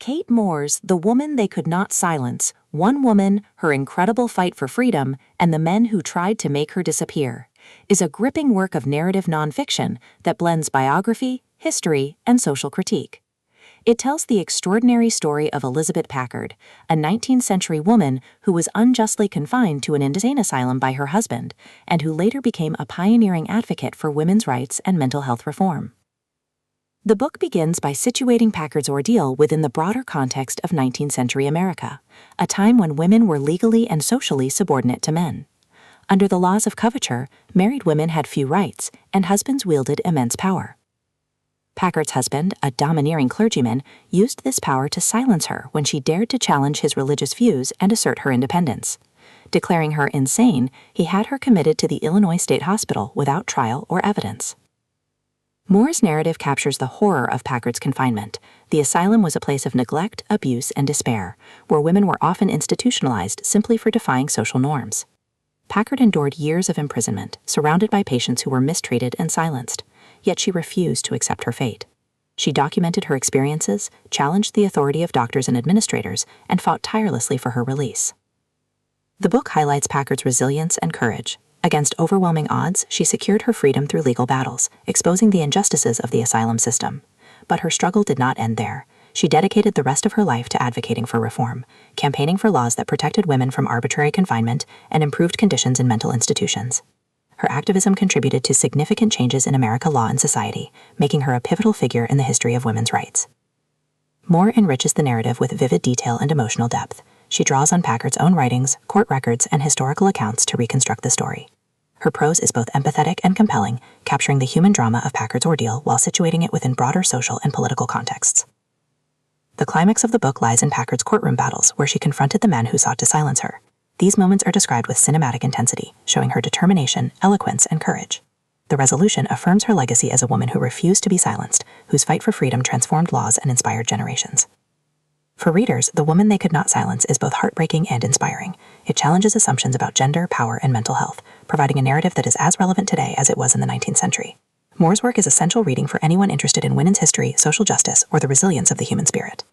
Kate Moore's The Woman They Could Not Silence, One Woman, Her Incredible Fight for Freedom, and the Men Who Tried to Make Her Disappear, is a gripping work of narrative nonfiction that blends biography, history, and social critique. It tells the extraordinary story of Elizabeth Packard, a 19th-century woman who was unjustly confined to an insane asylum by her husband, and who later became a pioneering advocate for women's rights and mental health reform. The book begins by situating Packard's ordeal within the broader context of 19th-century America, a time when women were legally and socially subordinate to men. Under the laws of coverture, married women had few rights, and husbands wielded immense power. Packard's husband, a domineering clergyman, used this power to silence her when she dared to challenge his religious views and assert her independence. Declaring her insane, he had her committed to the Illinois State Hospital without trial or evidence. Moore's narrative captures the horror of Packard's confinement. The asylum was a place of neglect, abuse, and despair, where women were often institutionalized simply for defying social norms. Packard endured years of imprisonment, surrounded by patients who were mistreated and silenced, yet she refused to accept her fate. She documented her experiences, challenged the authority of doctors and administrators, and fought tirelessly for her release. The book highlights Packard's resilience and courage. Against overwhelming odds, she secured her freedom through legal battles, exposing the injustices of the asylum system. But her struggle did not end there. She dedicated the rest of her life to advocating for reform, campaigning for laws that protected women from arbitrary confinement and improved conditions in mental institutions. Her activism contributed to significant changes in American law and society, making her a pivotal figure in the history of women's rights. Moore enriches the narrative with vivid detail and emotional depth. She draws on Packard's own writings, court records, and historical accounts to reconstruct the story. Her prose is both empathetic and compelling, capturing the human drama of Packard's ordeal while situating it within broader social and political contexts. The climax of the book lies in Packard's courtroom battles, where she confronted the men who sought to silence her. These moments are described with cinematic intensity, showing her determination, eloquence, and courage. The resolution affirms her legacy as a woman who refused to be silenced, whose fight for freedom transformed laws and inspired generations. For readers, The Woman They Could Not Silence is both heartbreaking and inspiring. It challenges assumptions about gender, power, and mental health, providing a narrative that is as relevant today as it was in the 19th century. Moore's work is essential reading for anyone interested in women's history, social justice, or the resilience of the human spirit.